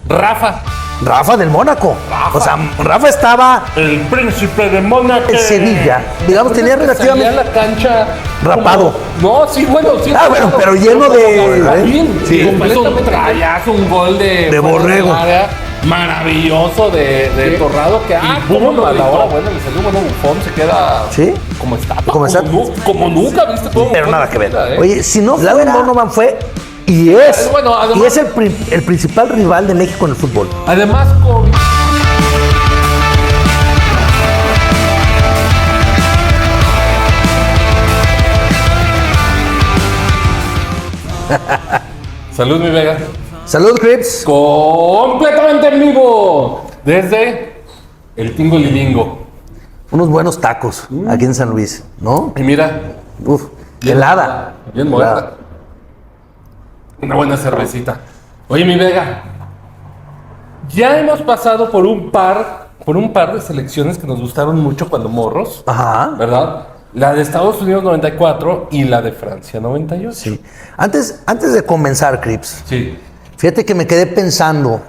Rafa del Mónaco. O sea, Rafa estaba El príncipe de Mónaco. en Sevilla. Digamos, tenía relativamente Salía a la cancha rapado. No, sí, bueno, sí. Bueno, pero lleno de... Sí, traías un gol de borrego. Maravilloso de Torrado que Cómo a la hora buena le salió bueno Buffon, se queda ¿Sí? como estatua. como nunca, ¿viste? Pero nada que ver. ¿eh? Oye, si no fuera Donovan fue y es, Bueno, además- y es el principal rival de México en el fútbol. Además, con... Salud, mi Vega. Salud, Crips. Completamente en vivo. Desde el Tingo Lilingo. Unos buenos tacos aquí en San Luis, ¿no? Y mira, Uf, helada. bien Helada. muerta. Una buena cervecita. Oye, mi Vega. Ya hemos pasado por un par de selecciones que nos gustaron mucho cuando morros. Ajá. ¿Verdad? La de Estados Unidos 94 y la de Francia 98. Sí. Antes de comenzar, Crips, Sí. fíjate que me quedé pensando.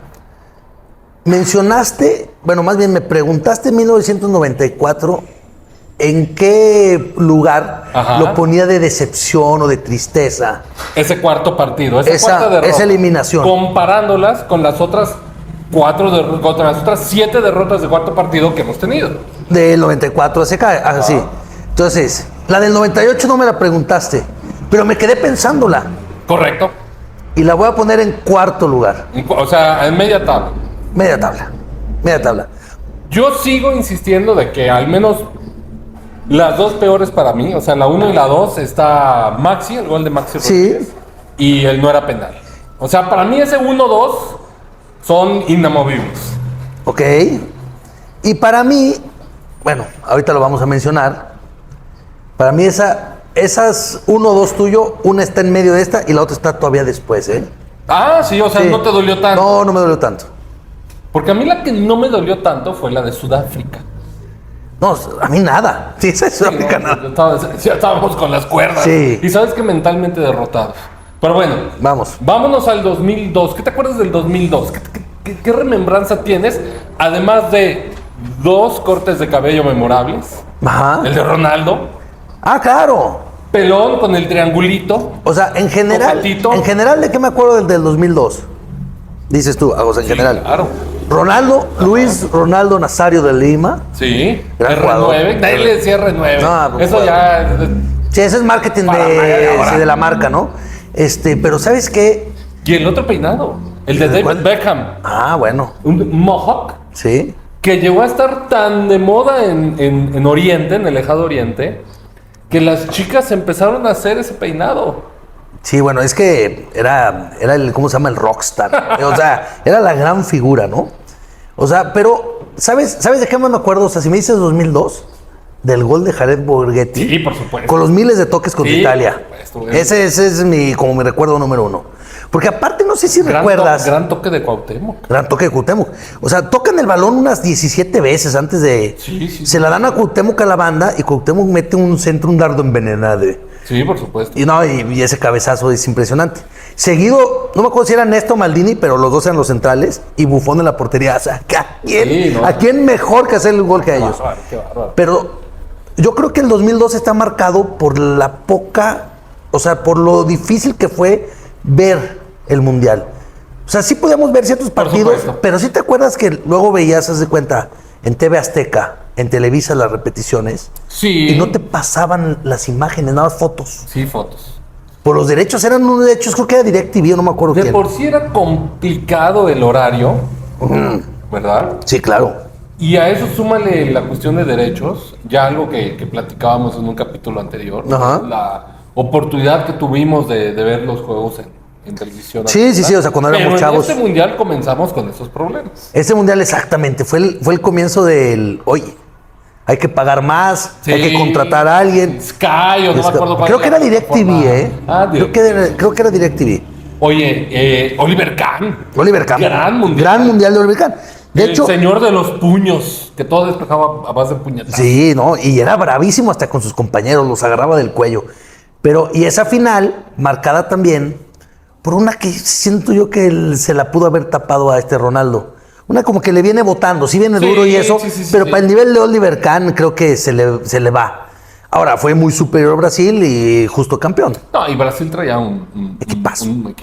Mencionaste, bueno, más bien me preguntaste en 1994 en qué lugar Ajá. lo ponía de decepción o de tristeza. Ese cuarto partido, Esa- cuarta derrota. esa eliminación. Comparándolas con las otras contra las otras 7 derrotas de cuarto partido que hemos tenido. Del 94 hacia acá, así. Entonces, la del 98 no me la preguntaste, pero me quedé pensándola Correcto. y la voy a poner en cuarto lugar. O sea, en media tabla. Media tabla. Yo sigo insistiendo de que al menos las dos peores para mí, o sea, la 1 y la 2 está Maxi, el gol de Maxi Sí. Rodríguez, y el no era penal. O sea, para mí ese 1-2 son inamovibles. Ok. Y para mí, bueno, ahorita lo vamos a mencionar. Para mí esas 1-2 tuyo, una está en medio de esta y la otra está todavía después, ¿eh? Ah, sí, o sea, Sí. no te dolió tanto. No, no me dolió tanto. Porque a mí la que no me dolió tanto fue la de Sudáfrica. No, a mí nada. Sí, esa es Sudáfrica, nada. Ya estábamos con las cuerdas. Sí. Y sabes que mentalmente derrotados. Pero bueno, Vamos. vámonos al 2002. ¿Qué te acuerdas del 2002? ¿Qué remembranza tienes? Además de 2 cortes de cabello memorables. Ajá. El de Ronaldo. Ah, claro. Pelón con el triangulito. O sea, en general, Copatito. ¿de qué me acuerdo del 2002? Dices tú, o sea, en general. Claro. Luis Ronaldo Nazario de Lima. Sí. Gran R9. jugador. Nadie le decía R9. No, pues, Eso ya... Sí, ese es marketing Para ahora. de la marca, ¿no? Pero ¿sabes qué? Y el otro peinado. El de David ¿Cuál? Beckham. Ah, bueno, Un mohawk. sí. Que llegó a estar tan de moda en Oriente, en el lejano Oriente, que las chicas empezaron a hacer ese peinado. Sí, bueno, es que era el, ¿cómo se llama? El rockstar. O sea, era la gran figura, ¿no? O sea, pero, ¿sabes de qué más me acuerdo? O sea, si me dices 2002, del gol de Jared Borghetti. Sí, por supuesto. Con los miles de toques contra Sí, Italia. por supuesto. Ese es como mi recuerdo número 1. Porque aparte, no sé si recuerdas. Gran toque de Cuauhtémoc. Gran toque de Cuauhtémoc. O sea, tocan el balón unas 17 veces antes de... Sí. Se la dan a Cuauhtémoc a la banda y Cuauhtémoc mete un centro, un dardo envenenado. Sí, por supuesto. Y ese cabezazo es impresionante. Seguido, no me acuerdo si era Néstor Maldini, pero los dos eran los centrales y Buffon en la portería. O sea, Sí, ¿no? ¿a quién mejor que hacer el gol que a ellos? Bárbaro, qué bárbaro. Pero yo creo que el 2002 está marcado por la poca, o sea, por lo difícil que fue ver el Mundial. O sea, sí podíamos ver ciertos partidos, supuesto. pero sí te acuerdas que luego veías, haz de cuenta, en TV Azteca, en Televisa las repeticiones, Sí. y no te pasaban las imágenes, nada más fotos. Sí, fotos. Por los derechos, eran unos derechos, creo que era DirecTV, no me acuerdo De quién. por sí era complicado el horario, ¿verdad? Sí, claro. Y a eso súmale la cuestión de derechos, ya algo que platicábamos en un capítulo anterior, Ajá. la oportunidad que tuvimos de ver los juegos en televisión. Sí, sí, sí, o sea, cuando éramos Pero chavos. en este mundial comenzamos con esos problemas. Ese Mundial exactamente, fue el comienzo del, oye, hay que pagar más, Sí. hay que contratar a alguien. Sky o no me acuerdo cuál Creo que era la DirecTV, plataforma. ¿eh? Ah, Creo que era DirecTV. Oye, Oliver Kahn. Oliver Kahn. Gran mundial. Gran mundial de Oliver Kahn. De El hecho, señor de los puños, que todo despejaba a base de puñetazos. sí, ¿no? Y era bravísimo hasta con sus compañeros, los agarraba del cuello. Pero, y esa final, marcada también por una que siento yo que se la pudo haber tapado a este Ronaldo. Una como que le viene botando, sí viene duro y eso, pero para el nivel de Oliver Kahn creo que se le va. Ahora, fue muy superior a Brasil y justo campeón. No, y Brasil traía un Equipazo. un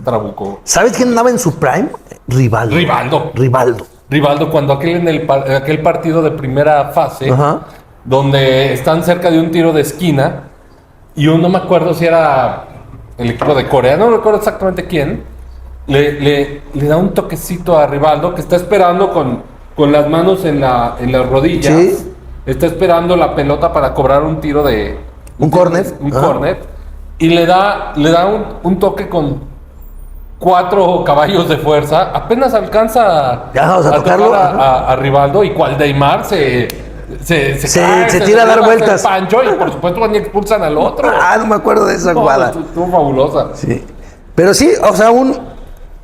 trabuco. ¿Sabes quién andaba en su prime? Rivaldo. Rivaldo, cuando aquel partido de primera fase, Ajá. donde están cerca de un tiro de esquina, y no me acuerdo si era el equipo de Corea, no recuerdo exactamente quién, le da un toquecito a Rivaldo, que está esperando con las manos en las rodillas. Sí. Está esperando la pelota para cobrar un tiro de... Un córner. Un córner. Y le da un toque con 4 caballos de fuerza. Apenas alcanza Ya, o sea, a tocarlo, tocar a Rivaldo. Y cual Neymar se tira a dar vueltas. El pancho y por supuesto van y expulsan al otro. No me acuerdo de esa jugada. Estuvo fabulosa. Sí. Pero sí, o sea,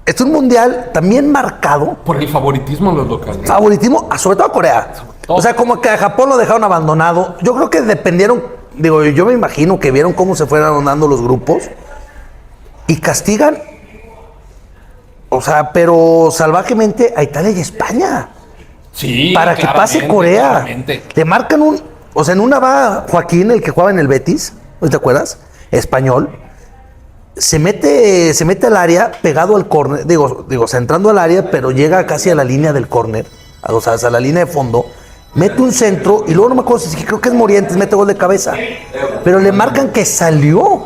es un mundial también marcado. Por el favoritismo de los locales. Favoritismo, sobre todo a Corea. Todo. O sea, como que a Japón lo dejaron abandonado. Yo creo que dependieron, digo, yo me imagino que vieron cómo se fueron dando los grupos y castigan, o sea, pero salvajemente a Italia y España. Sí, Para que pase Corea. claramente. Le marcan o sea, en una va Joaquín, el que jugaba en el Betis, ¿no te acuerdas? Español. Se mete al área, pegado al córner, digo, o sea, entrando al área, pero llega casi a la línea del córner, o sea, a la línea de fondo, mete un centro y luego no me acuerdo si creo que es Morientes, mete gol de cabeza. Pero le marcan que salió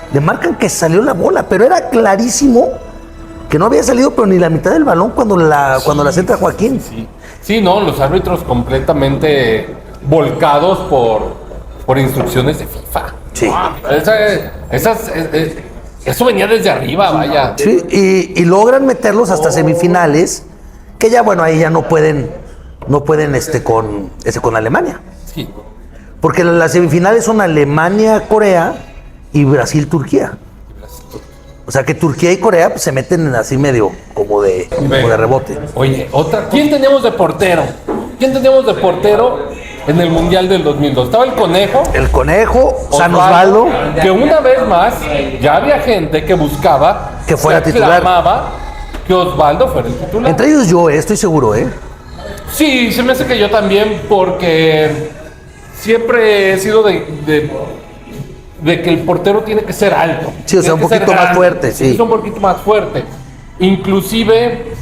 la bola, pero era clarísimo que no había salido pero ni la mitad del balón cuando la centra Joaquín. Sí, no, los árbitros completamente volcados por instrucciones de FIFA. Sí. Eso venía desde arriba, vaya. Sí, y logran meterlos hasta semifinales, que ya, bueno, ahí ya no pueden con Alemania. Sí. Porque las semifinales son Alemania, Corea y Brasil, Turquía. O sea que Turquía y Corea pues, se meten así medio como de rebote. Oye, otra. ¿Quién teníamos de portero? En el Mundial del 2002? Estaba el Conejo. El Conejo, San Osvaldo. Que una vez más, ya había gente que buscaba, Que fuera que titular. aclamaba que Osvaldo fuera el titular. Entre ellos yo, estoy seguro, ¿eh? Sí, se me hace que yo también, porque siempre he sido de que el portero tiene que ser alto. Sí, o sea, Tiene un que ser poquito más grande, fuerte, sí. Es un poquito más fuerte. Inclusive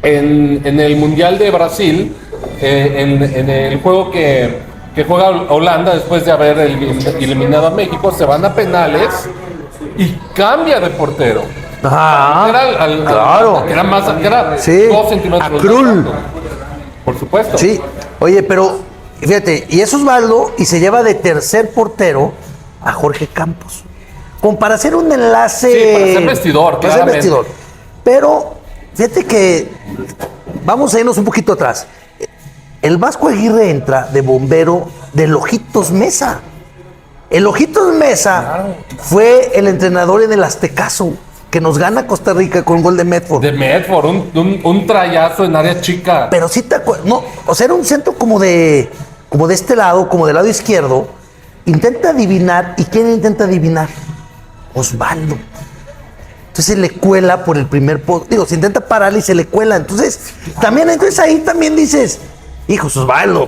en el Mundial de Brasil, en el juego que juega Holanda después de haber eliminado a México, se van a penales y cambia de portero. Ajá. Claro. Que era Sí. 2 centímetros. A Krul. más alto. Por supuesto. Sí. Oye, pero fíjate, y es Osvaldo y se lleva de tercer portero a Jorge Campos. Como para hacer un enlace. Sí, para ser vestidor, Para ser claramente. vestidor. Pero fíjate que vamos a irnos un poquito atrás. El Vasco Aguirre entra de bombero del Ojitos Mesa. El Ojitos Mesa fue el entrenador en el Aztecaso que nos gana Costa Rica con gol de Medford. De Medford, un trayazo en área chica. Pero sí te acuerdas, no, o sea, era un centro como de este lado, como del lado izquierdo. Intenta adivinar, ¿y quién intenta adivinar? Osvaldo. Entonces le cuela por el primer poste. Digo, se intenta pararle y se le cuela. Entonces ahí también dices, hijos, Osvaldo.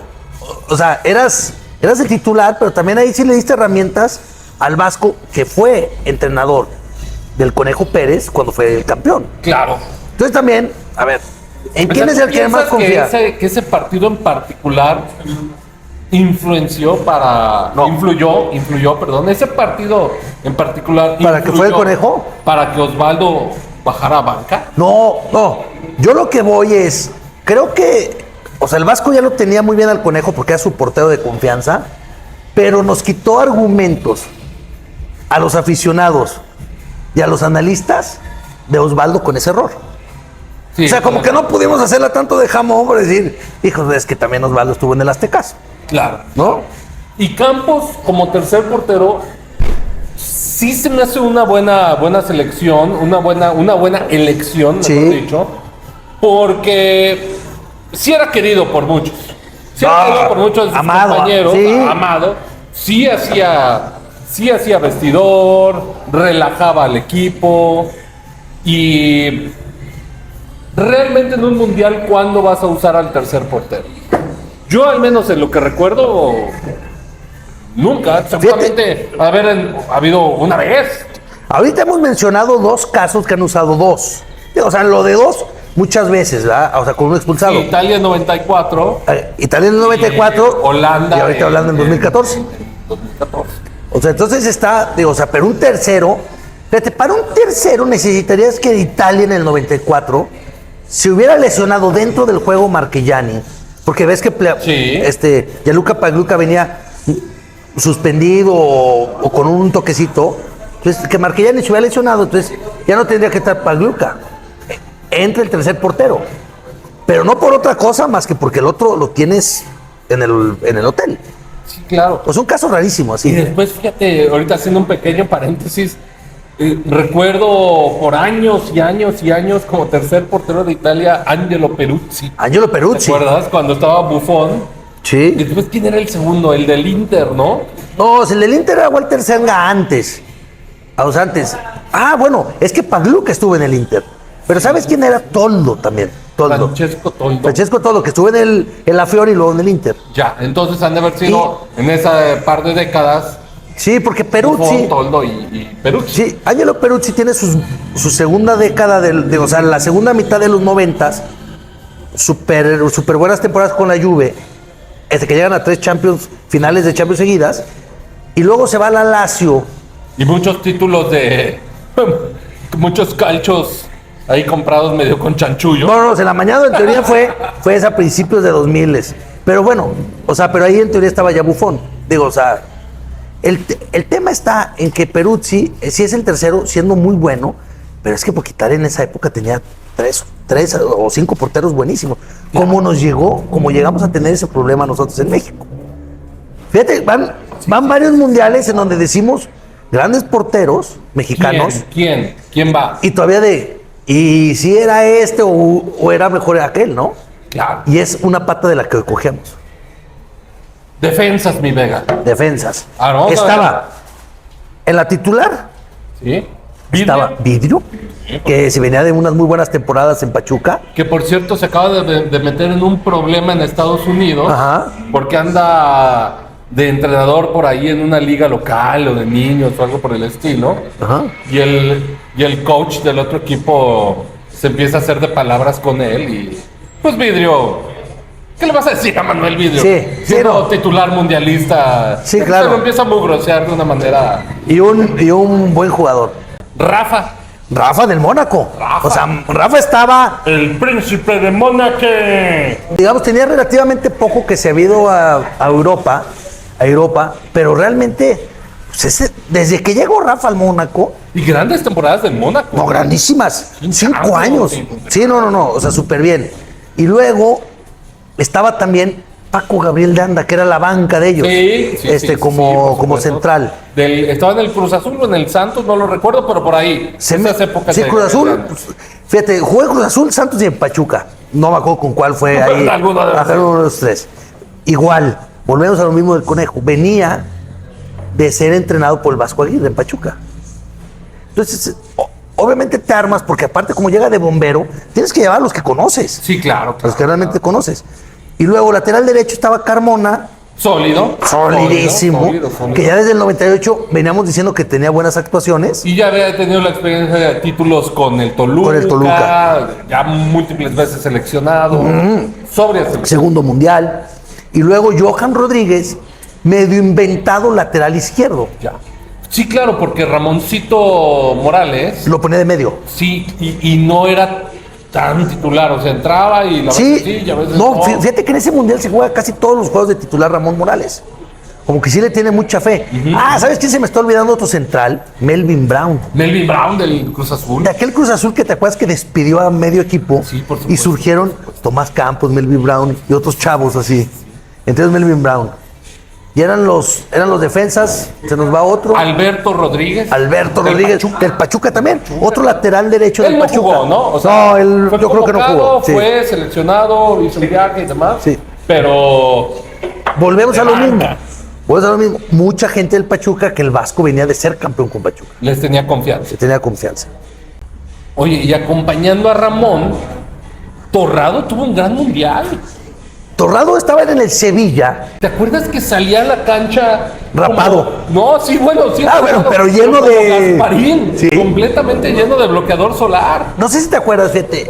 O sea, eras el titular, pero también ahí sí le diste herramientas al Vasco, que fue entrenador del Conejo Pérez cuando fue el campeón. Claro. Entonces también, a ver, ¿en quién O sea, es el que más ¿piensas confía? que ese partido en particular influyó, perdón, ese partido en particular ¿Para que fuera el influyó Conejo? para que Osvaldo bajara a banca? No. Yo lo que voy es, creo que, o sea, el Vasco ya lo tenía muy bien al Conejo porque era su portero de confianza, pero nos quitó argumentos a los aficionados y a los analistas de Osvaldo con ese error. Sí, O sea, como que no pudimos hacerla tanto de jamón por decir, hijos, es que también Osvaldo estuvo en el Aztecas, Claro. ¿no? Y Campos, como tercer portero, sí se me hace una buena selección, una buena elección, Sí. mejor dicho, porque sí era querido por muchos. Sí era querido por muchos de sus amado, compañeros, sí. amado. Sí sí hacía vestidor, relajaba al equipo y realmente en un mundial, ¿cuándo vas a usar al tercer portero? Yo al menos en lo que recuerdo, nunca. Seguramente ha habido una vez. Ahorita hemos mencionado 2 casos que han usado 2. O sea, lo de 2 muchas veces, ¿verdad? O sea, con un expulsado. Sí, Italia en 94. Italia en el 94. Holanda. Y ahorita Holanda en 2014. 2014. O sea, entonces está, digo, o sea, pero un tercero, fíjate, para un tercero necesitarías que Italia en el 94 se hubiera lesionado dentro del juego Marchegiani, porque ves que Sí. Gianluca Pagliuca venía suspendido o con un toquecito, entonces que Marchegiani se hubiera lesionado, entonces ya no tendría que estar Pagliuca. Entra el tercer portero, pero no por otra cosa más que porque el otro lo tienes en el hotel. Sí, claro. Pues un caso rarísimo así. Y después, fíjate, ahorita haciendo un pequeño paréntesis, recuerdo por años y años y años como tercer portero de Italia, Angelo Peruzzi. Angelo ¿Te Peruzzi. acuerdas? Cuando estaba Buffon. Y Sí. después, ¿quién era el segundo? El del Inter, ¿no? No, el del Inter era Walter Senga antes. O sea, antes. Ah, bueno, es que Pagliuca estuvo en el Inter. Pero ¿sabes quién era? Toldo también. Toldo. Francesco Toldo. Francesco Toldo, que estuvo en la Fiore y luego en el Inter. Ya, entonces han de haber sido en esa par de décadas Sí, porque Buffon, Peruzzi. Toldo y Peruzzi. Sí, Angelo Peruzzi tiene su segunda década, o sea, la segunda mitad de los 90s, super buenas temporadas con la Juve, que llegan a 3 finales de Champions seguidas, y luego se va a la Lazio. Y muchos títulos de... muchos calchos ahí comprados medio con chanchullo. No, se la mañana en teoría fue a principios de 2000. Pero bueno, o sea, pero ahí en teoría estaba ya Buffon. Digo, o sea, el tema está en que Peruzzi, sí es el tercero, siendo muy bueno, pero es que Italia en esa época tenía 3 o 5 porteros buenísimos. ¿Cómo llegamos a tener ese problema nosotros en México? Fíjate, van varios mundiales en donde decimos grandes porteros mexicanos. ¿Quién va? Y todavía y si era o era mejor aquel, ¿no? Claro. Y es una pata de la que cogemos. Defensas, mi Vega. Defensas. No, Estaba en la titular, ¿Sí? estaba Vidrio, que se venía de unas muy buenas temporadas en Pachuca. Que por cierto se acaba de meter en un problema en Estados Unidos. Ajá. Porque anda de entrenador por ahí en una liga local o de niños o algo por el estilo. Ajá. Y el coach del otro equipo se empieza a hacer de palabras con él y pues Vidrio, ¿qué le vas a decir a Manuel Vidrio? Sí, siendo no. titular mundialista. Sí, claro. Se lo empieza a mugrosear de una manera. Y un buen jugador. Rafa, del Mónaco. Rafa. O sea, Rafa estaba, el príncipe de Mónaco. digamos, tenía relativamente poco que se había ido a Europa, pero realmente, pues desde que llegó Rafa al Mónaco, Y grandes temporadas del Mónaco. no, grandísimas, 5 Champions, años. sí. Sí, no, o sea, súper bien. Y luego estaba también Paco Gabriel de Anda, que era la banca de ellos, Sí, como por supuesto. central. Estaba en el Cruz Azul o en el Santos, no lo recuerdo, pero por ahí. Esas épocas Sí, de- Cruz Azul, de- pues, fíjate, jugó en Cruz Azul, Santos y en Pachuca. No me acuerdo con cuál fue ahí. Alguno de los Alguno de los 3. Igual, volvemos a lo mismo del Conejo. Venía de ser entrenado por el Vasco Aguirre en Pachuca. Entonces, obviamente te armas, porque aparte como llega de bombero, tienes que llevar a los que conoces, Sí, claro. a los que realmente conoces. Y luego lateral derecho estaba Carmona, Sólido. solidísimo, Sólido. que ya desde el 98 veníamos diciendo que tenía buenas actuaciones. Y ya había tenido la experiencia de títulos con el Toluca. Con el Toluca. Ya múltiples veces seleccionado. Sobria selección. Segundo mundial. Y luego Johan Rodríguez, medio inventado lateral izquierdo. Ya. Sí, claro, porque Ramoncito Morales, Lo ponía de medio. sí, y no era tan titular. O sea, entraba y la veces sí, y a veces no, fíjate que en ese mundial se juega casi todos los juegos de titular Ramón Morales. Como que sí le tiene mucha fe. ¿Sabes quién se me está olvidando? Otro central, Melvin Brown. Melvin Brown del Cruz Azul. De aquel Cruz Azul que te acuerdas que despidió a medio equipo. Sí, por y supuesto, surgieron Tomás Campos, Melvin Brown y otros chavos así. Entonces Melvin Brown. Y eran los defensas, se nos va otro. Alberto Rodríguez. Alberto del Rodríguez, Pachuca. del Pachuca también. Otro lateral derecho Él del no Pachuca. jugó, ¿no? O no, él, fue yo creo que no convocado, jugó. Sí. Fue seleccionado, hizo un viaje y demás. Sí. Pero Volvemos de a lo banca. mismo. Vuelvo a lo mismo. Mucha gente del Pachuca que el Vasco venía de ser campeón con Pachuca. Les tenía confianza. Se tenía confianza. Oye, y acompañando a Ramón, Torrado tuvo un gran mundial. Torrado estaba en el Sevilla. ¿Te acuerdas que salía a la cancha Rapado. No, sí, bueno, sí. Ah, bueno, pero lleno como de- Gasparín, Sí. completamente lleno de bloqueador solar. No sé si te acuerdas, fíjate,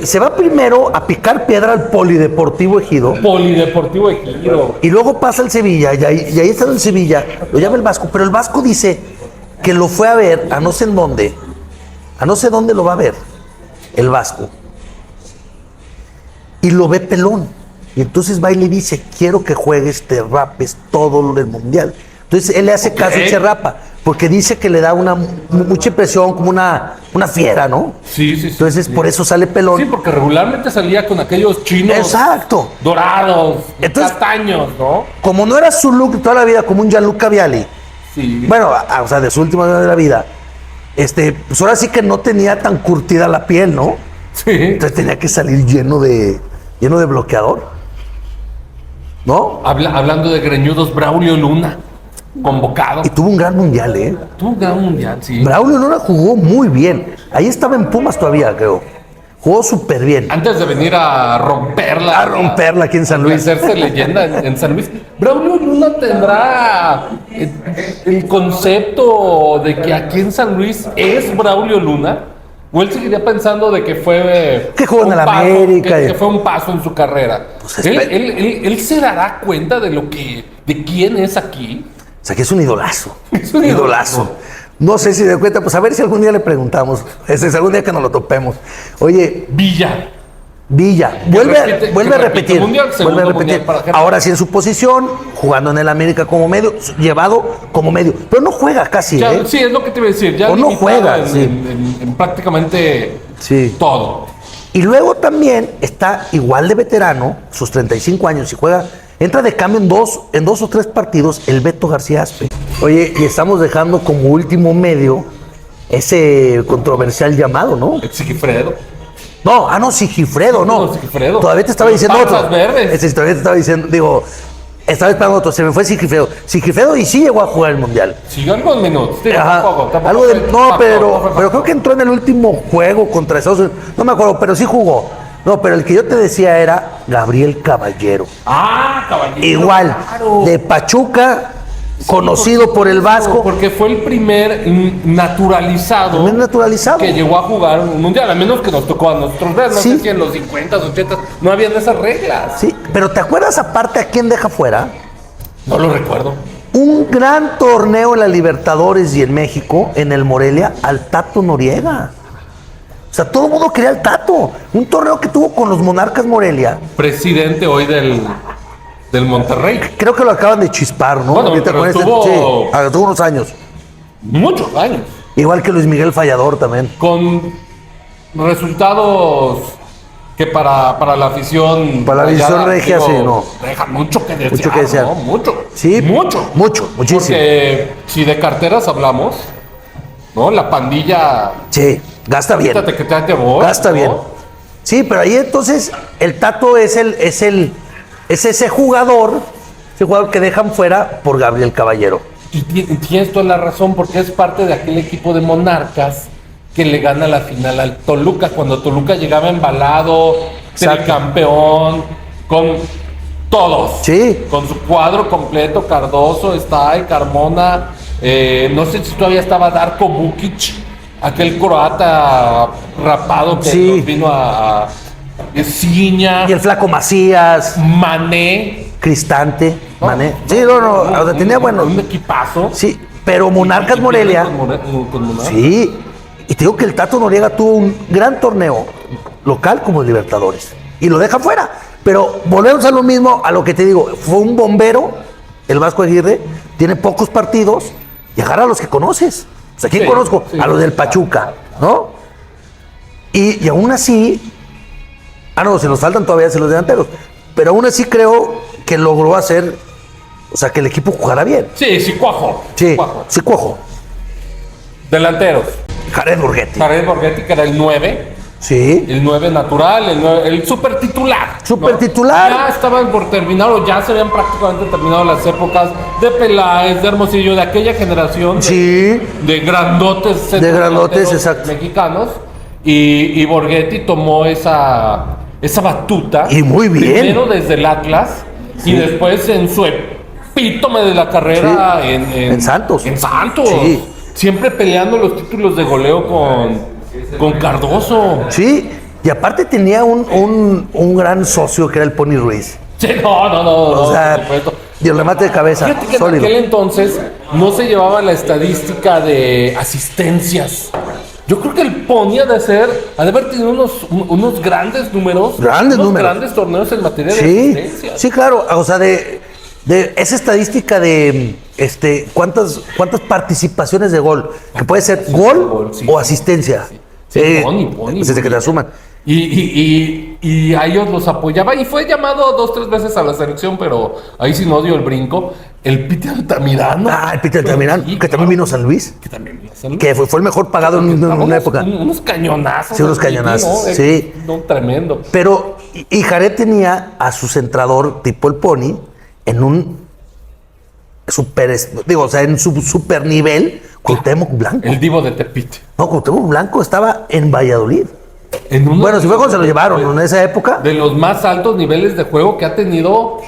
se va primero a picar piedra al Polideportivo Ejido. Polideportivo Ejido. Y luego pasa el Sevilla, y ahí está en Sevilla, lo llama el Vasco, pero el Vasco dice que lo fue a ver a no sé en dónde, a no sé dónde lo va a ver, el Vasco. Y lo ve pelón. Y entonces va y le dice, quiero que juegues, te rapes todo el mundial. Entonces él le hace caso y se rapa, porque dice que le da mucha impresión, como una fiera, ¿no? Sí, sí, sí. Entonces sí. por eso sale pelón. Sí, porque regularmente salía con aquellos chinos Exacto. dorados, Entonces- castaños, ¿no? Como no era su look toda la vida como un Gianluca Vialli, Sí. bueno, o sea, de su última vida de la vida, pues ahora sí que no tenía tan curtida la piel, ¿no? Sí. Entonces tenía que salir lleno de bloqueador, ¿no? Hablando de greñudos, Braulio Luna, convocado. Y tuvo un gran mundial, ¿eh? Tuvo un gran mundial, sí. Braulio Luna jugó muy bien. Ahí estaba en Pumas todavía, creo. Jugó súper bien. Antes de venir a romperla. A romperla aquí en San Luis. A hacerse leyenda en San Luis. Braulio Luna tendrá el concepto de que aquí en San Luis es Braulio Luna. O él seguiría pensando de que fue. Que jugó en un el paso, América. Que fue un paso en su carrera. Pues él se dará cuenta de quién es aquí. O sea, que es un idolazo. Es un idolazo. No sé si de cuenta, pues a ver si algún día le preguntamos. Ese es algún día que nos lo topemos. Oye, Villa. Villa, vuelve a repite repetir. mundial, Vuelve segundo a repetir. mundial para Germán. Ahora sí en su posición, jugando en el América como medio, llevado como medio. Pero no juega casi, Ya, ¿eh? sí, es lo que te iba a decir. Ya O no limitado juega, en, sí. en prácticamente Sí. todo. Y luego también está igual de veterano, sus 35 años, y juega, entra de cambio en dos o tres partidos, el Beto García Aspe. Oye, y estamos dejando como último medio ese controversial llamado, ¿no? Sigifredo. No, Sigifredo, no. No, Sigifredo. Todavía te estaba Los diciendo panzas otro. verdes. Todavía te estaba diciendo, estaba esperando otro, se me fue Sigifredo. Sigifredo y sí llegó a jugar el Mundial. Siguió algunos minutos. Sí, Ajá. tampoco Algo de, fue no, factor, pero no fue creo factor. que entró en el último juego contra Estados Unidos. No me acuerdo, pero sí jugó. No, pero el que yo te decía era Gabriel Caballero. Ah, caballero. Igual, claro. de Pachuca, conocido por el Vasco. Porque fue el primer naturalizado. Primer naturalizado. Que llegó a jugar un mundial, a menos que nos tocó a nosotros ver. No Sí. sé si en los 50, 80 no habían esas reglas. Sí, pero ¿te acuerdas aparte a quién deja fuera? No lo recuerdo. Un gran torneo en la Libertadores y en México, en el Morelia, al Tato Noriega. O sea, todo el mundo quería al Tato. Un torneo que tuvo con los Monarcas Morelia. Presidente hoy del Monterrey. Creo que lo acaban de chispar, ¿no? Bueno, Ahorita pero con tuvo- sí, tuvo unos años. Muchos años. Igual que Luis Miguel Fallador también. Con resultados que para la afición. Para la afición regia, sí, no. Deja mucho que desear. Mucho que desear. ¿no? Mucho. Sí, Mucho. muchísimo. Porque si de carteras hablamos, ¿no? La pandilla. Sí, gasta bien. Quítate que te voy, Gasta ¿no? bien. Sí, pero ahí entonces el Tato es ese jugador que dejan fuera por Gabriel Caballero. Y tienes toda la razón, porque es parte de aquel equipo de Monarcas que le gana la final al Toluca, cuando Toluca llegaba embalado, Exacto. campeón, con todos. Sí. Con su cuadro completo, Cardoso, Stay, Carmona, no sé si todavía estaba Darko Bukic, aquel croata rapado que Sí. nos vino a Ciña, Y el Flaco Macías, Mané. Cristante, Mané. Sí, no, o sea, tenía buenos. Un equipazo. Sí, pero Monarcas Y Morelia. con Monarcas. Sí, y te digo que el Tato Noriega tuvo un gran torneo local como el Libertadores y lo deja fuera. Pero volvemos a lo mismo, a lo que te digo, fue un bombero, el Vasco Aguirre, tiene pocos partidos y agarra a los que conoces. O sea, ¿quién Sí, conozco? sí, a los del Pachuca, ¿no? Y aún así, no, se nos faltan todavía los delanteros, pero aún así creo que logró hacer, o sea, que el equipo jugara bien. Sí, sí, cuajo. Sí, Cuajo. sí cuajo. Delanteros. Jared Borghetti. Jared Borghetti, que era el 9. Sí. El 9 natural, el super titular. Súper titular. Ya estaban por terminar o ya se habían prácticamente terminado las épocas de Peláez, de Hermosillo, de aquella generación Sí. de grandotes, De grandotes, centrodelanteros exacto. mexicanos. Y Borghetti tomó esa batuta. Y muy bien. Primero desde el Atlas y después en su epítome de la carrera Sí. En Santos. En Santos. Sí. Siempre peleando los títulos de goleo con Cardoso. Sí. Y aparte tenía un gran socio que era el Pony Ruiz. Sí, no, O sea, por supuesto. y el remate de cabeza, Fíjate que en sólido. aquel entonces no se llevaba la estadística de asistencias. Yo creo que el Pony ha de haber tenido unos grandes números. Grandes unos números. grandes torneos en materia de Sí, asistencias. sí, claro. O sea, de esa estadística de cuántas participaciones de gol, que puede ser gol Sí. o asistencia. Sí, Pony. Desde que te asuman. Y a ellos los apoyaba y fue llamado 2-3 veces a la selección, pero ahí sí no dio el brinco. El Piti Altamirano. Ah, el Peter Altamirano, Sí, que también vino a San Luis, Que también vino a San Luis. que fue el mejor pagado en una Unos- época. Unos cañonazos. Sí, unos el Piti, cañonazos, ¿no? sí. No, tremendo. Pero, y Jared tenía a su centrador tipo el Pony en un en su super nivel, Cuauhtémoc Blanco. El Divo de Tepite. No, Cuauhtémoc Blanco estaba en Valladolid. En uno Bueno, de si fue los- cuando se lo llevaron, ¿no? En esa época. de los más altos niveles de juego que ha tenido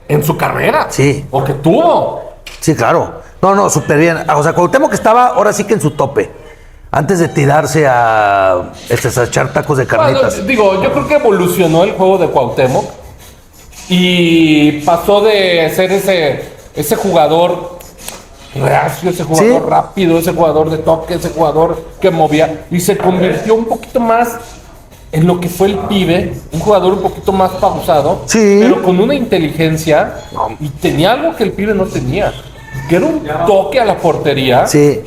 en su carrera. Sí. O que tuvo. Sí, claro. No, súper bien. O sea, Cuauhtémoc estaba ahora sí que en su tope. Antes de tirarse a echar tacos de carnitas. Bueno, digo, yo creo que evolucionó el juego de Cuauhtémoc y pasó de ser ese jugador reacio, ese jugador Sí. rápido, ese jugador de toque, ese jugador que movía y se convirtió un poquito más en lo que fue el pibe, un jugador un poquito más pausado, Sí. pero con una inteligencia y tenía algo que el pibe no tenía, que era un toque a la portería Sí.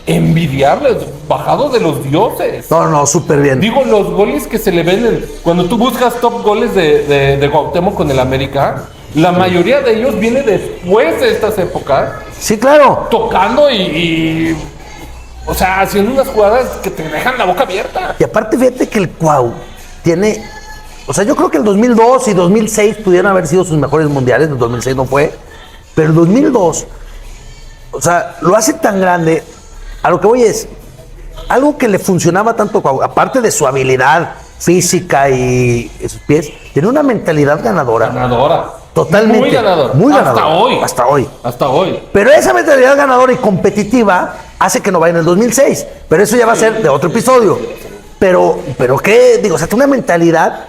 envidiable, bajado de los dioses. No, súper bien. Digo, los goles que se le ven, cuando tú buscas top goles de Cuauhtémoc con el América, la mayoría de ellos viene después de estas épocas, Sí, claro. tocando o sea, haciendo unas jugadas que te dejan la boca abierta. Y aparte, fíjate que el Cuau tiene. O sea, yo creo que el 2002 y 2006 pudieran haber sido sus mejores mundiales. El 2006 no fue. Pero el 2002, o sea, lo hace tan grande. A lo que voy es. Algo que le funcionaba tanto a Cuau, aparte de su habilidad física y sus pies, tiene una mentalidad ganadora. Ganadora. Totalmente. Muy ganador. Muy Hasta ganador. hoy. Hasta hoy. Hasta hoy. Pero esa mentalidad ganadora y competitiva hace que no vaya en el 2006. Pero eso ya va a ser de otro episodio. Pero ¿qué? Digo, o sea, tiene una mentalidad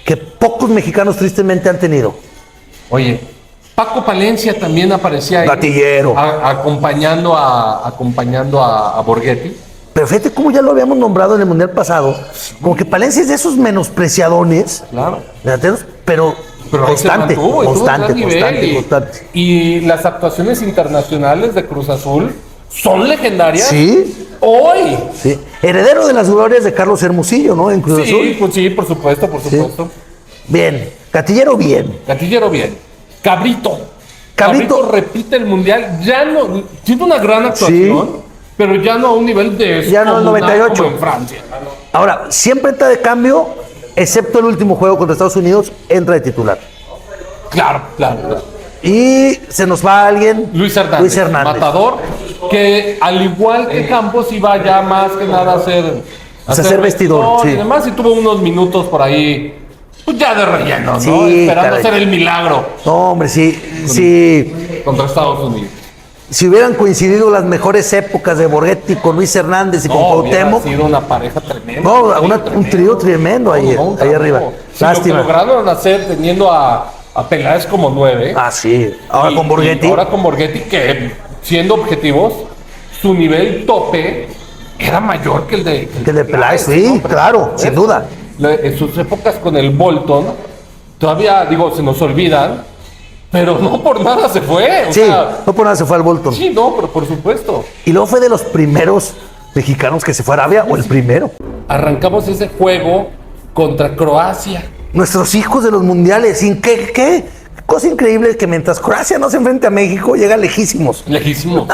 que pocos mexicanos tristemente han tenido. Oye, Paco Palencia también aparecía ahí. Gatillero. Acompañando a Borghetti. Pero fíjate cómo ya lo habíamos nombrado en el Mundial pasado. Como que Palencia es de esos menospreciadones. Claro. Delanteros, pero Pero ahí se constante, mantuvo, y tuvo un gran constante, nivel, constante, constante. y las actuaciones internacionales de Cruz Azul son legendarias. Sí, Hoy. sí. Heredero de las glorias de Carlos Hermosillo, ¿no? En Cruz Azul. Sí, pues sí, por supuesto, por supuesto. Bien. Gatillero, bien. Gatillero bien. Cabrito. Cabrito. repite el mundial. Ya no. Tiene una gran actuación, pero ya no a un nivel de. Ya no el descomunal 98. como en Francia. Ahora, siempre entra de cambio, excepto el último juego contra Estados Unidos, entra de titular. Claro. Y se nos va alguien. Luis Hernández. Matador. Que al igual que Campos iba ya más que nada a hacer vestidor, sí. Y además, y tuvo unos minutos por ahí. Pues ya de relleno, ¿no? Sí, Esperando caray. hacer el milagro No, hombre, sí. contra Estados Unidos. Si hubieran coincidido las mejores épocas de Borghetti con Luis Hernández y con No, hubiera Cuauhtémoc. sido una pareja tremenda. No, un trío tremendo ahí, No, un ahí trabajo. arriba. Si Lástima. lo que lograron hacer teniendo a Peláez como 9. Ah, sí. Ahora con Borghetti. Ahora con Borghetti, que siendo objetivos, su nivel tope era mayor que el de Peláez, sí, ¿no? Pero, claro, sin duda. En sus épocas con el Bolton, todavía, digo, se nos olvidan, pero no por nada se fue. O Sí, sea, no por nada se fue al Bolton. sí, no, pero por supuesto. Y luego fue de los primeros mexicanos que se fue a Arabia, o el primero. Arrancamos ese juego contra Croacia. Nuestros hijos de los mundiales. Sin qué cosa increíble que mientras Croacia no se enfrente a México, llega lejísimos. Lejísimo.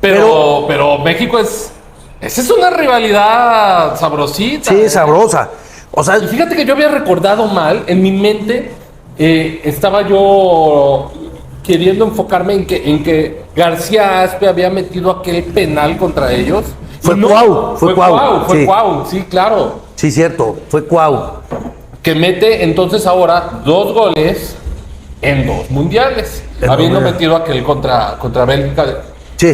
Pero México esa es una rivalidad sabrosita. Sí, sabrosa. O sea, Y fíjate que yo había recordado mal, en mi mente estaba yo queriendo enfocarme en que García Aspe había metido aquel penal contra ellos. Fue Y no, Cuau, fue Cuau, fue sí. Cuau, sí, claro. sí, cierto, fue Cuau. Que mete entonces ahora 2 goles en 2 mundiales, En habiendo mundial. metido aquel contra Bélgica. Sí,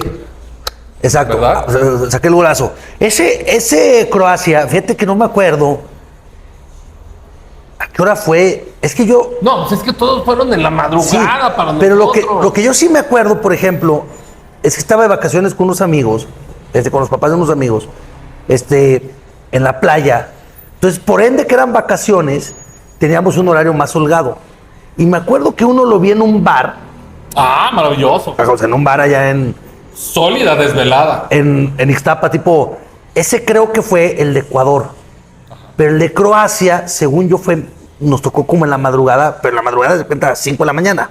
exacto. ¿Verdad? Saqué el golazo. Ese Croacia, fíjate que no me acuerdo. ¿A qué hora fue? Es que yo. No, pues es que todos fueron en la Sí, madrugada para pero nosotros. lo que yo sí me acuerdo, por ejemplo, es que estaba de vacaciones con unos amigos, con los papás de unos amigos, en la playa. Entonces, por ende que eran vacaciones, teníamos un horario más holgado. Y me acuerdo que uno lo vi en un bar, Ah, maravilloso. o sea, en un bar allá Sólida desvelada. en Ixtapa, tipo, ese creo que fue el de Ecuador. Pero el de Croacia, según yo, nos tocó como en la madrugada, pero en la madrugada se cuenta a las 5 de la mañana.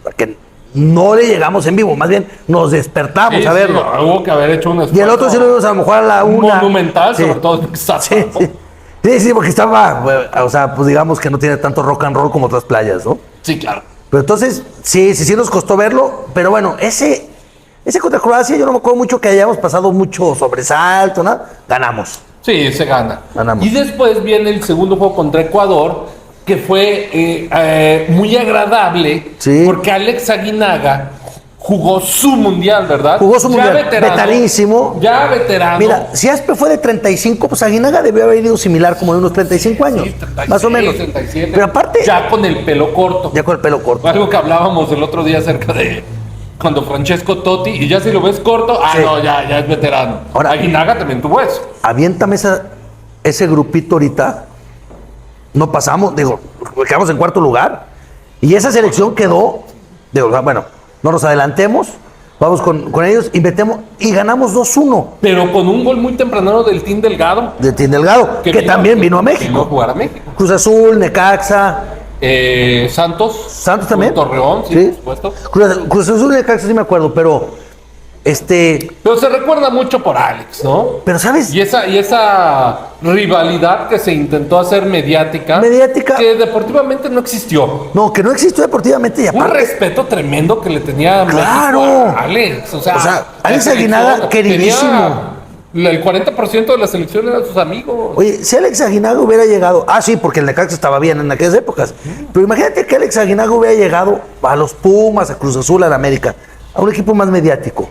Porque no le llegamos en vivo, más bien nos despertamos Sí, a verlo. sí, hubo que haber hecho un esfuerzo Y el otro sí lo vimos a lo mejor a la 1. monumental, sobre todo en Ixtapa, Sí, ¿no? sí. Sí, porque estaba, o sea, pues digamos que no tiene tanto rock and roll como otras playas, ¿no? Sí, claro. Pero entonces, sí nos costó verlo, pero bueno, ese contra Croacia, yo no me acuerdo mucho que hayamos pasado mucho sobresalto, nada, ganamos. Sí, se gana. Ganamos. Y después viene el segundo juego contra Ecuador, que fue muy agradable, Sí. porque Alex Aguinaga jugó su mundial, ¿verdad? Jugó su mundial, veterano, vetanísimo. Ya veterano. Mira, si Aspe fue de 35, pues Aguinaga debió haber ido similar, como de unos 35 años, Sí, 36, más o menos. 37. Pero aparte, Ya con el pelo corto. ya con el pelo corto. Algo que hablábamos el otro día acerca de cuando Francesco Totti, y ya si lo ves corto, Sí. no, ya es veterano. Ahora- Aguinaga también tuvo eso. Aviéntame ese grupito ahorita. No pasamos, digo, quedamos en cuarto lugar. Y esa selección quedó, digo, bueno, no nos adelantemos, vamos con ellos y metemos y ganamos 2-1 Pero con un gol muy tempranero del Team Delgado. de Tim Delgado, que también vino a Vino a México. jugar a México. Cruz Azul, Necaxa, Santos. Santos también. Torreón, sí, por supuesto. Cruz Azul y Necaxa sí me acuerdo, pero Pero se recuerda mucho por Alex, ¿no? pero ¿sabes? Y esa rivalidad que se intentó hacer mediática. Mediática. Que deportivamente no existió. No, que no existió deportivamente y Un aparte. respeto tremendo que le tenía Claro. México a Alex. O sea, Alex la Aguinaga, selección queridísimo. El 40% de la selección eran sus amigos. Oye, si Alex Aguinaga hubiera llegado, sí, porque el Necaxa estaba bien en aquellas épocas, pero imagínate que Alex Aguinaga hubiera llegado a los Pumas, a Cruz Azul, a la América, a un equipo más mediático.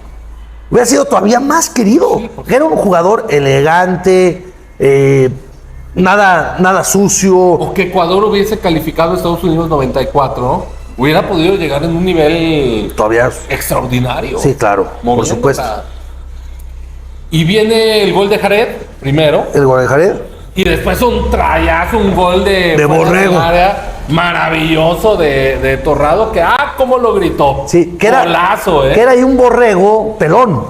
Hubiera sido todavía más querido. Porque era un jugador elegante, nada sucio. O que Ecuador hubiese calificado a Estados Unidos 94, hubiera podido llegar en un nivel Todavía. extraordinario. Sí, claro, por Moviendo, supuesto. o sea. Y viene el gol de Jared primero. El Guadalajara. Y después un trayazo, un gol de fuera Borrego. del área, maravilloso de Torrado, que cómo lo gritó. Sí, que era, Golazo, que era ahí un borrego pelón.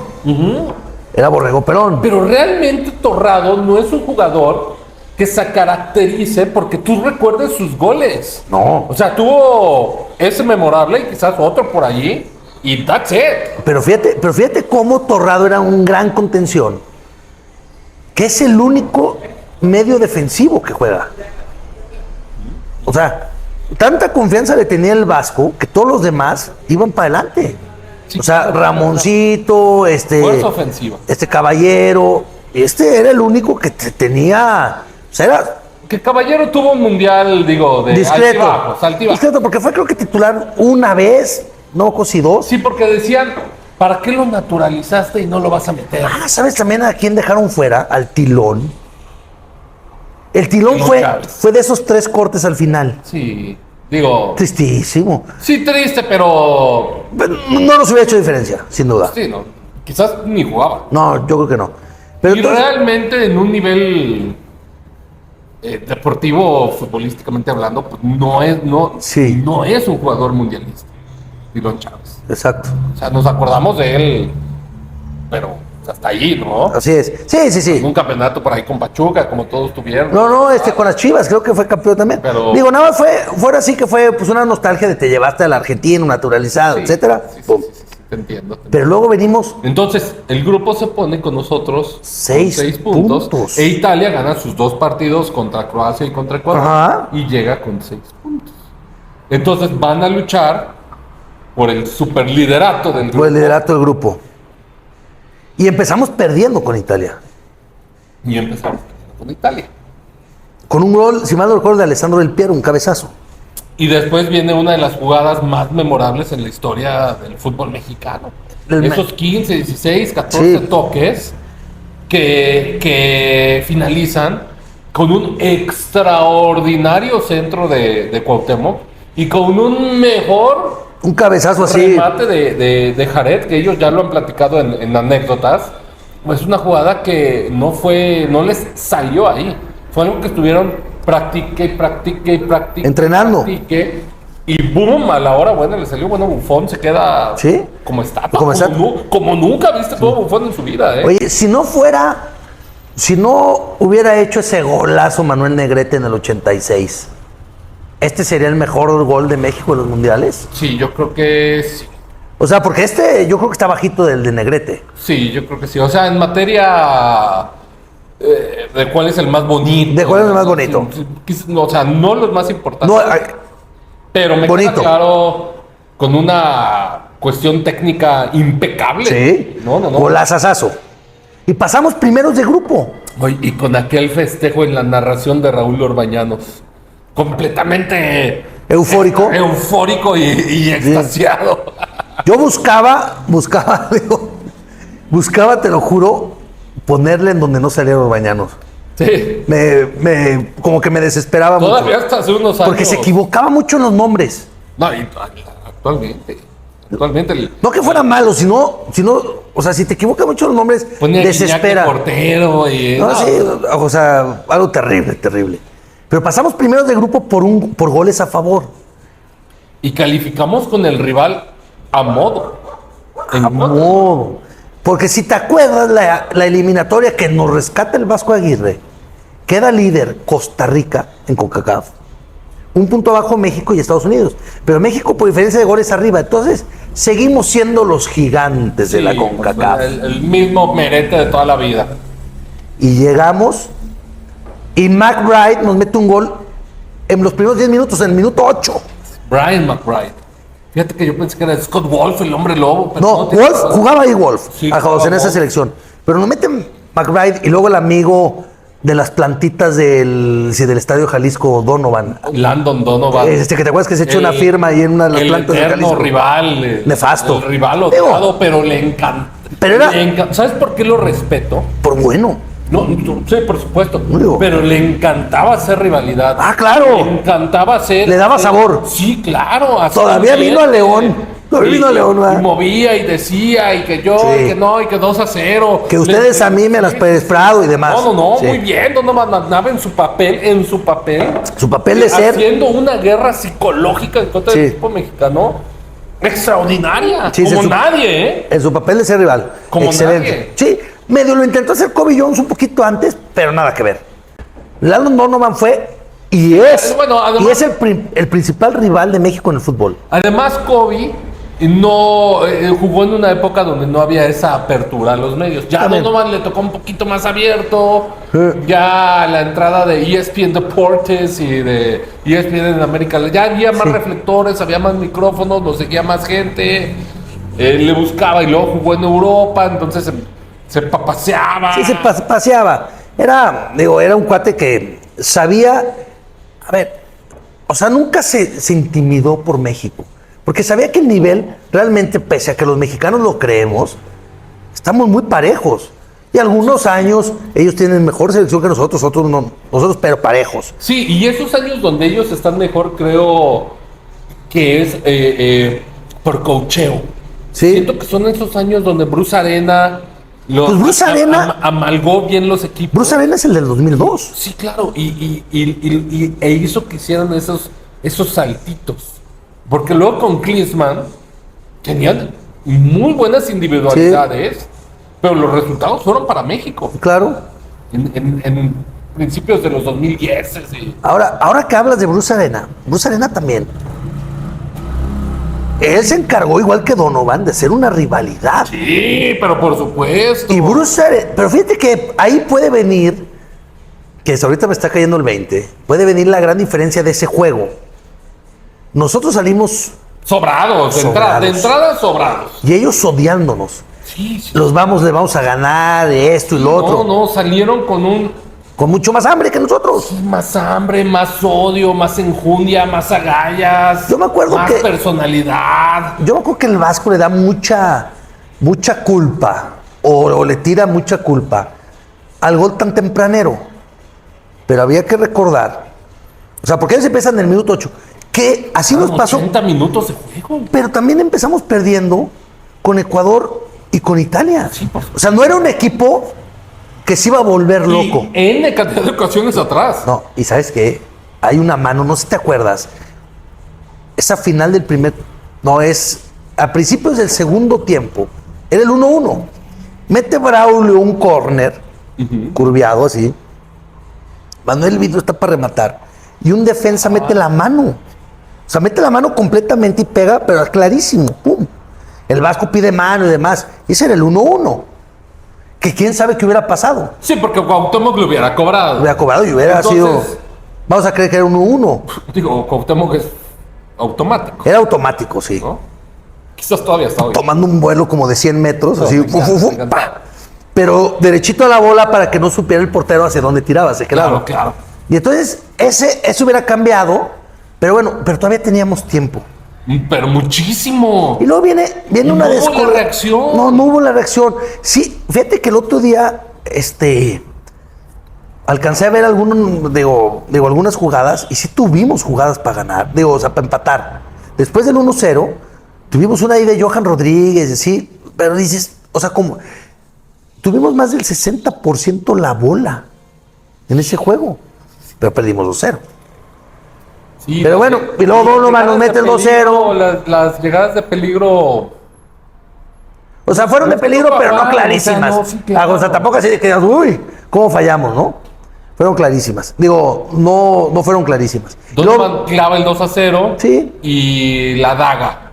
Era borrego pelón. Pero realmente Torrado no es un jugador que se caracterice porque tú recuerdes sus goles. No. O sea, tuvo ese memorable y quizás otro por allí. Y that's it. Pero fíjate cómo Torrado era un gran contención. Que es el único medio defensivo que juega. O sea, tanta confianza le tenía el Vasco que todos los demás iban para adelante. Sí, o sea, claro. Ramoncito, Fuerza ofensiva. Caballero, era el único que tenía. O sea, era Que Caballero tuvo un mundial, digo, de discreto. altibajos. Discreto, porque fue creo que titular una vez, no casi dos. Sí, porque decían, ¿para qué lo naturalizaste y no lo vas a meter? ¿Sabes también a quién dejaron fuera? Al Tilón. El Tilón Tilón fue, Chávez. fue de esos 3 cortes al final. Sí, digo, Tristísimo. sí triste, pero Pero no nos hubiera hecho diferencia, sin duda. sí, no, quizás ni jugaba. No, yo creo que no. Pero Y entonces, realmente en un nivel deportivo, futbolísticamente hablando, pues Sí. no es un jugador mundialista, Tilón Chávez. exacto. O sea, nos acordamos de él, pero hasta ahí, ¿no? Así es. Sí. Un campeonato por ahí con Pachuca, como todos tuvieron. No, con las Chivas, creo que fue campeón también. Pero- Digo, nada más fuera así que fue pues una nostalgia de te llevaste al argentino naturalizado, Sí, etcétera. sí, Pum. sí. Te entiendo. Pero luego venimos Entonces, el grupo se pone con nosotros Seis con 6 puntos. puntos. E Italia gana sus 2 partidos contra Croacia y contra Ecuador. Ajá. Y llega con 6 puntos. Entonces van a luchar por el superliderato del grupo. por el liderato del grupo. Y empezamos perdiendo con Italia. Y empezamos con Italia. Con un gol, si mal no recuerdo, de Alessandro Del Piero, un cabezazo. Y después viene una de las jugadas más memorables en la historia del fútbol mexicano. Esos 15, 16, 14 Sí. toques que finalizan con un extraordinario centro de Cuauhtémoc y con un mejor Un cabezazo así. remate de Jared, que ellos ya lo han platicado en anécdotas. Es una jugada que no les salió ahí. Fue algo que estuvieron practique. Entrenando. Y boom, a la hora buena le salió. Bueno, Buffon se queda ¿Sí? como estatua. Como estatua. Como nunca viste todo Buffon en su vida, ¿eh? Oye, si no hubiera hecho ese golazo Manuel Negrete en el 86, ¿este sería el mejor gol de México en los mundiales? Sí, yo creo que sí. O sea, porque yo creo que está bajito del de Negrete. Sí, yo creo que sí. O sea, en materia de cuál es el más bonito. ¿De cuál es el más bonito? O sea, no los más importantes. No, Pero me bonito. queda claro con una cuestión técnica impecable. sí. No. Golazazazo. Y pasamos primeros de grupo. Oye, y con aquel festejo en la narración de Raúl Orbañanos. Completamente Eufórico. eufórico y extasiado. Yo buscaba, te lo juro, ponerle en donde no saliera Orbañanos. Sí. Como que me desesperaba Todavía mucho. hasta hace unos años. Porque se equivocaba mucho en los nombres. No, y actualmente. Actualmente. No que fuera malo, sino, o sea, si te equivocas mucho en los nombres, Ponía a Guiñac de desespera. portero y. No, sí, o sea, algo terrible, terrible. Pero pasamos primeros de grupo por goles a favor. Y calificamos con el rival a modo. En A modo. modo. Porque si te acuerdas, la eliminatoria que nos rescata el Vasco Aguirre, queda líder Costa Rica en CONCACAF. Un punto abajo México y Estados Unidos. Pero México, por diferencia de goles, arriba. Entonces, seguimos siendo los gigantes de la Sí, CONCACAF. el mismo merete de toda la vida. Y llegamos, y McBride nos mete un gol en los primeros 10 minutos, en el minuto 8. Brian McBride. Fíjate que yo pensé que era Scott Wolf, el hombre lobo. Pero No, tiene Wolf, razón. jugaba ahí Wolf, Sí, a jugaba en esa Wolf. selección. Pero nos meten McBride y luego el amigo de las plantitas del Estadio Jalisco, Donovan. Landon Donovan. Que te acuerdas que se echó una firma ahí en una de las plantas de El eterno Jalisco. rival. Nefasto. El rival Digo, odiado, pero le encanta. pero era- ¿Sabes por qué lo respeto? Por bueno. No, sí, por supuesto. Digo. Pero le encantaba hacer rivalidad. Ah, claro. Le encantaba hacer. Le daba sabor. Sí, claro. hacer Todavía vino a ambiente. León. Todavía vino a León, ¿verdad? Y movía y decía, y que yo, Sí. y que no, y que 2-0. Que ustedes a mí me las Pérez Prado y demás. No, Sí. muy bien. Donovan andaba en su papel. Su papel de ser. haciendo una guerra psicológica en contra del Sí. equipo mexicano extraordinaria. Sí, como sí, nadie, ¿eh? En su papel de ser rival. Como Excelente. nadie. Sí, medio lo intentó hacer Kobe Jones un poquito antes, pero nada que ver. Landon Donovan fue y es, Bueno, además- y es el principal rival de México en el fútbol. Además, Kobe no jugó en una época donde no había esa apertura a los medios. Ya a También. Donovan le tocó un poquito más abierto. Sí. Ya la entrada de ESPN Deportes y de ESPN en América, ya había más reflectores, había más micrófonos, lo seguía más gente. Le buscaba y luego jugó en Europa, entonces se paseaba. Sí, se paseaba. Era un cuate que sabía, a ver, o sea, nunca se intimidó por México. Porque sabía que el nivel, realmente, pese a que los mexicanos lo creemos, estamos muy parejos. Y algunos años ellos tienen mejor selección que nosotros, otros no, nosotros pero parejos. Sí, y esos años donde ellos están mejor, creo que es por coacheo. Sí. Siento que son esos años donde Bruce Arena Pues Bruce Arena- amalgó bien los equipos. Bruce Arena es el del 2002. Sí, claro, e hizo que hicieran esos saltitos. Porque luego con Klinsmann tenían muy buenas individualidades, pero los resultados fueron para México. Claro. En principios de los 2010. Sí. Ahora que hablas de Bruce Arena también él se encargó, igual que Donovan, de hacer una rivalidad. Sí, pero por supuesto. Y Bruce Arians, pero fíjate que ahí puede venir, que ahorita me está cayendo el 20, puede venir la gran diferencia de ese juego. Nosotros salimos Sobrados, de entrada sobrados. y ellos odiándonos. Sí, sí. Le vamos a ganar esto y lo otro. No, salieron con Con mucho más hambre que nosotros. más hambre, más odio, más enjundia, más agallas. Yo me acuerdo más que- personalidad. Yo creo que el Vasco le da mucha culpa, o le tira mucha culpa al gol tan tempranero. Pero había que recordar, o sea, porque ellos empiezan en el minuto 8, que así nos pasó, 80 minutos de juego. pero también empezamos perdiendo con Ecuador y con Italia. Sí, por O sea, no era un equipo que se iba a volver loco. Y N cantidad de ocasiones atrás. No, y ¿sabes qué? Hay una mano, no sé si te acuerdas, esa final del primer, no es, a principios del segundo tiempo, era el 1-1. Mete Braulio un córner, curviado así, Manuel Vidro está para rematar, y un defensa mete la mano. O sea, mete la mano completamente y pega, pero clarísimo, pum. El Vasco pide mano y demás. Y ese era el 1-1. Que quién sabe qué hubiera pasado. Sí, porque Cuauhtémoc lo hubiera cobrado. Hubiera cobrado y hubiera Entonces- sido. Vamos a creer que era 1-1. Digo, Cuauhtémoc es automático, Era automático, sí. ¿no? Quizás todavía está hoy. Tomando un vuelo como de 100 metros, No, así, me encanta, fu, fu, fu, me encanta. pa. Pero derechito a la bola para que no supiera el portero hacia dónde tiraba, se quedaba. Claro. Y entonces, eso hubiera cambiado, pero bueno, pero todavía teníamos tiempo. Pero muchísimo. Y luego viene Y una no hubo descolga- la reacción. No hubo la reacción. Sí, fíjate que el otro día, alcancé a ver algunas jugadas, y sí tuvimos jugadas para ganar, o sea, para empatar. Después del 1-0, tuvimos una ahí de Johan Rodríguez, sí, pero dices, o sea, como tuvimos más del 60% la bola en ese juego, pero perdimos 2-0. Sí, Pero bueno, y luego las Donovan nos llegadas mete el de 2-0. peligro, las llegadas de peligro. O sea, fueron de peligro, pero no clarísimas. O sea, no, sí, claro. O sea, tampoco así de que, uy, ¿cómo fallamos, no? Fueron clarísimas. Digo, no fueron clarísimas. Donovan Luego- clava el 2-0. Sí. Y la daga,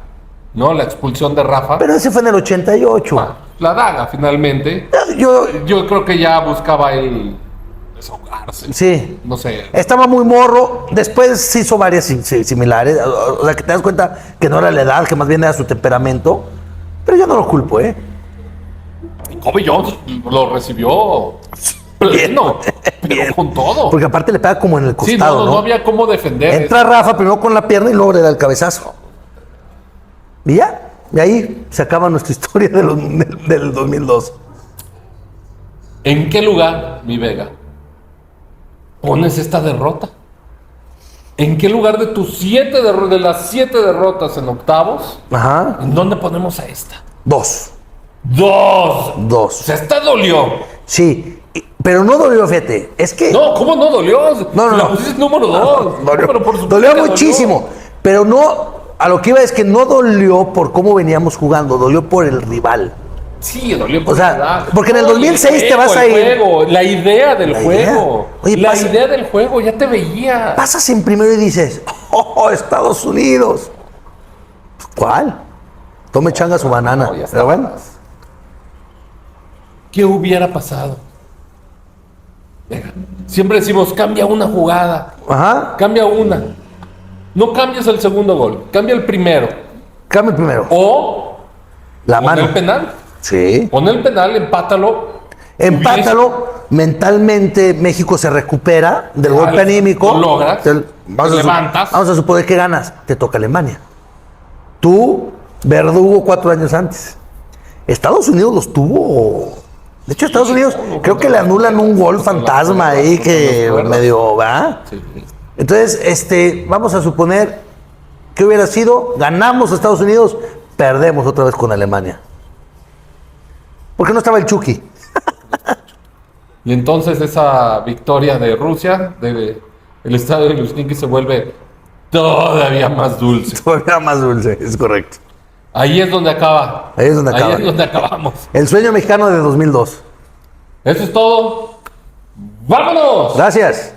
¿no? La expulsión de Rafa. pero ese fue en el 88. Ah, la daga, finalmente. Yo, Yo creo que ya buscaba él desahogarse. sí. No sé. Estaba muy morro. Después se hizo varias similares. O sea, que te das cuenta que no era la edad, que más bien era su temperamento. Pero yo no lo culpo, ¿eh? Kobe Jones lo recibió pleno, pero con todo. Porque aparte le pega como en el Sí, costado, no había cómo defender. Entra Rafa primero con la pierna y luego le da el cabezazo. Y ya. Y ahí se acaba nuestra historia del 2002. ¿En qué lugar, mi Vega, pones esta derrota? ¿En qué lugar de de las 7 derrotas en octavos, Ajá. en dónde ponemos a esta? 2. 2. 2. O sea, esta dolió. Sí. Pero no dolió, fíjate. Es que. No, ¿cómo no dolió? No, La no. pusiste número 2. Dolió, Pero por supuesto dolió que muchísimo. Pero no. A lo que iba es que no dolió por cómo veníamos jugando, dolió por el rival. Sí, dolió por O sea, la edad. porque en el 2006 te vas a ir- El juego, la idea del La juego. idea. Oye, la pasa- idea del juego, ya te veía. Pasas en primero y dices, ¡oh, Estados Unidos! ¿Cuál? Tome changa su banana. No, ya Pero bueno. estabas. ¿Qué hubiera pasado? Venga, siempre decimos, cambia una jugada. Ajá. Cambia una. No cambies el segundo gol, cambia el primero. Cambia primero. O La pon mano. el penal. Sí. Pon el penal, empátalo. Empátalo. Mentalmente México se recupera del Ya, golpe anímico. lo logras, Te levantas. Vamos a suponer que ganas. Te toca Alemania. Tú, verdugo 4 años antes. Estados Unidos los tuvo. De hecho, Estados Unidos creo que le anulan un gol fantasma ahí que medio va. Sí. Entonces, vamos a suponer que hubiera sido, ganamos a Estados Unidos, perdemos otra vez con Alemania. Porque no estaba el Chucky. Y entonces esa victoria de Rusia, el estadio de Luzhniki se vuelve todavía más dulce. Todavía más dulce, es correcto. Ahí es donde acaba. Ahí es donde acaba. Ahí es donde acabamos. El sueño mexicano de 2002. Eso es todo. ¡Vámonos! Gracias.